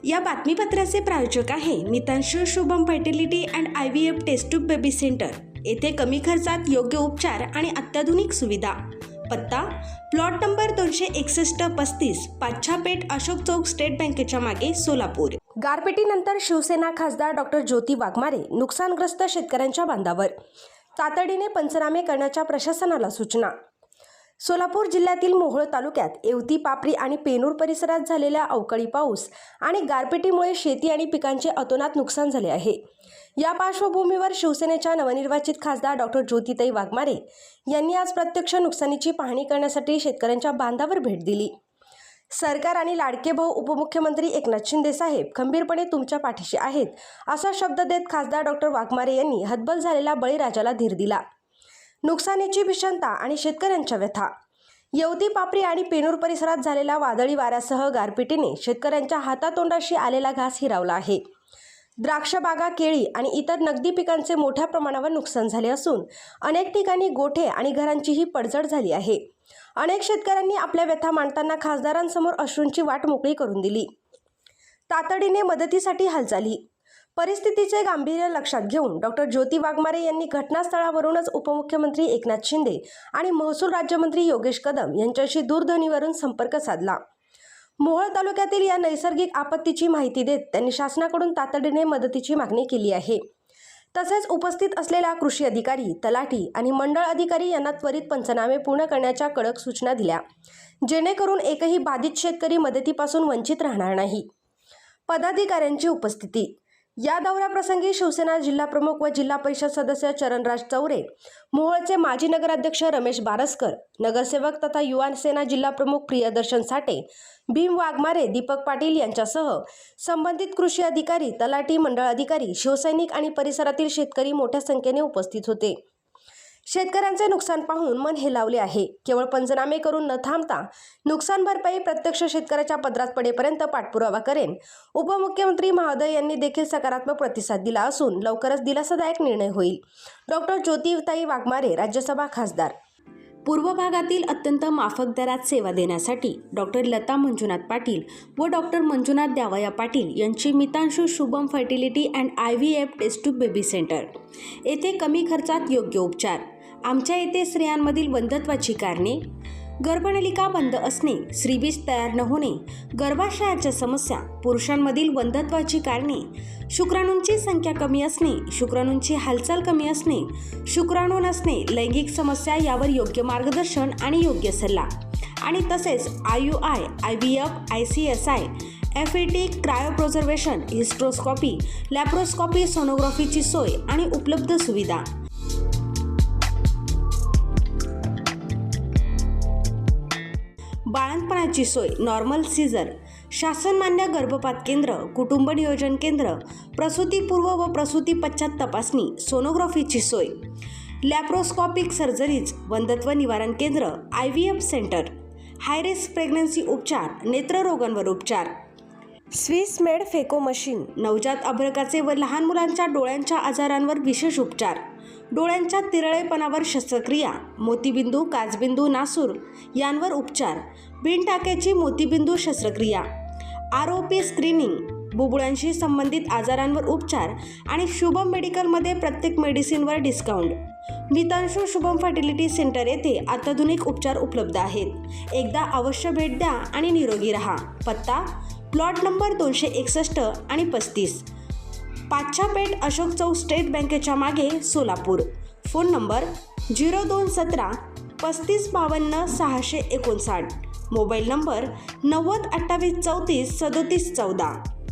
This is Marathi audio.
या बातमीपत्राचे प्रायोजक आहे Mitanshu Shubham fertility and IVF test tube baby centre. येथे कमी खर्चात योग्य उपचार आणि अत्याधुनिक सुविधा। पत्ता plot number 261-35 Pachhapeth Ashok Chowk state बँकेच्या मागे सोलापूर। गारपिटीनंतर शिवसेना खासदार डॉक्टर ज्योती वाघमारे नुकसानग्रस्त शेतकऱ्यांच्या बांधावर तातडीने पंचनामे करण्याच्या प्रशासनाला सूचना। सोलापूर जिल्ह्यातील मोहोळ तालुक्यात येवती, पापरी आणि पेनूर परिसरात झालेल्या अवकाळी पाऊस आणि गारपिटीमुळे शेती आणि पिकांचे अतोनात नुकसान झाले आहे। या पार्श्वभूमीवर शिवसेनेच्या नवनिर्वाचित खासदार डॉक्टर ज्योतिताई वाघमारे यांनी आज प्रत्यक्ष नुकसानीची पाहणी करण्यासाठी शेतकऱ्यांच्या बांधावर भेट दिली। सरकार आणि लाडके भाऊ उपमुख्यमंत्री एकनाथ शिंदे साहेब खंबीरपणे तुमच्या पाठीशी आहेत, असा शब्द देत खासदार डॉक्टर वाघमारे यांनी हतबल झालेल्या बळीराजाला धीर दिला। नुकसानीची भीषणता आणि शेतकऱ्यांच्या व्यथा। येवती, पापरी आणि पेनूर परिसरात झालेल्या वादळी वाऱ्यासह गारपिटीने शेतकऱ्यांच्या हातातोंडाशी आलेला घास हिरावला आहे। द्राक्ष बागा, केळी आणि इतर नगदी पिकांचे मोठ्या प्रमाणावर नुकसान झाले असून अनेक ठिकाणी गोठे आणि घरांचीही पडझड झाली आहे। अनेक शेतकऱ्यांनी आपल्या व्यथा मांडताना खासदारांसमोर अश्रूंची वाट मोकळी करून दिली। तातडीने मदतीसाठी हालचाली। परिस्थितीचे गांभीर्य लक्षात घेऊन डॉक्टर ज्योती वाघमारे यांनी घटनास्थळावरूनच उपमुख्यमंत्री एकनाथ शिंदे आणि महसूल राज्यमंत्री योगेश कदम यांच्याशी दूरध्वनीवरून संपर्क साधला। मोहोळ तालुक्यातील या नैसर्गिक आपत्तीची माहिती देत त्यांनी शासनाकडून तातडीने मदतीची मागणी केली आहे। तसेच उपस्थित असलेल्या कृषी अधिकारी, तलाठी आणि मंडळ अधिकारी यांना त्वरित पंचनामे पूर्ण करण्याच्या कडक सूचना दिल्या, जेणेकरून एकही बाधित शेतकरी मदतीपासून वंचित राहणार नाही। पदाधिकाऱ्यांची उपस्थिती। या दौऱ्याप्रसंगी शिवसेना जिल्हाप्रमुख व जिल्हा परिषद सदस्य चरणराज चौरे, मोहोळचे माजी नगराध्यक्ष रमेश बारसकर, नगरसेवक तथा युवा सेना जिल्हाप्रमुख प्रियदर्शन साठे, भीम वाघमारे, दीपक पाटील यांच्यासह संबंधित कृषी अधिकारी, तलाठी, मंडळ अधिकारी, शिवसैनिक आणि परिसरातील शेतकरी मोठ्या संख्येने उपस्थित होते। शेतकऱ्यांचे नुकसान पाहून मन हेलावले आहे। केवळ पंचनामे करून न थांबता नुकसान भरपाई प्रत्यक्ष शेतकऱ्याच्या पदरात पडेपर्यंत पाठपुरावा करेन। उपमुख्यमंत्री महोदय यांनी देखील सकारात्मक प्रतिसाद दिला असून लवकरच दिलासादायक निर्णय होईल। डॉक्टर ज्योतिताई वाघमारे, राज्यसभा खासदार। पूर्व भागातील अत्यंत माफक दरात सेवा देण्यासाठी डॉक्टर लता मंजुनाथ पाटील व डॉक्टर मंजुनाथ द्यावया पाटील यांची Mitanshu Shubham fertility and IVF test tube baby centre. येथे कमी खर्चात योग्य उपचार। आमच्या येथे स्त्रियांमधील वंध्यत्वाची कारणे, गर्भनलिका बंद असणे, श्रीबीज तयार न होणे, गर्भाशयाच्या समस्या, पुरुषांमधील वंध्यत्वाची कारणे, शुक्राणूंची संख्या कमी असणे, शुक्राणूंची हालचाल कमी असणे, शुक्राणू नसणे, लैंगिक समस्या यावर योग्य मार्गदर्शन आणि योग्य सल्ला, आणि तसेच IUI, IVF, ICSI, FET, cryopreservation, hysteroscopy, laparoscopy, सोनोग्राफीची सोय आणि उपलब्ध सुविधा। बाळंतपणाची सोय, नॉर्मल सीझर, शासनमान्य गर्भपात केंद्र, कुटुंब नियोजन केंद्र, प्रसूतीपूर्व व प्रसूती पश्चात तपासणी, सोनोग्राफीची सोय, लॅप्रोस्कोपिक सर्जरीज, वंध्यत्व निवारण केंद्र, IVF centre, high risk pregnancy उपचार, नेत्ररोगांवर उपचार, स्विस मेड फेको मशीन, नवजात अर्भकाचे व लहान मुलांच्या डोळ्यांच्या आजारांवर विशेष उपचार, डोळ्यांच्या तिरळेपणावर शस्त्रक्रिया, मोतीबिंदू, काचबिंदू, नासूर यांवर उपचार, बिनटाक्याची मोतीबिंदू शस्त्रक्रिया, ROP स्क्रीनिंग, बुबुळांशी संबंधित आजारांवर उपचार आणि शुभम मेडिकलमध्ये प्रत्येक मेडिसिनवर डिस्काउंट। मितांशू शुभम फर्टिलिटी सेंटर येथे अत्याधुनिक उपचार उपलब्ध आहेत। एकदा अवश्य भेट द्या आणि निरोगी रहा। पत्ता प्लॉट नंबर 261 आणि 35 पाच्छापेठ अशोक चौक स्टेट बँकेच्या मागे Solapur. Phone number 0217 3552 659। Mobile number 90 28 34 37 14।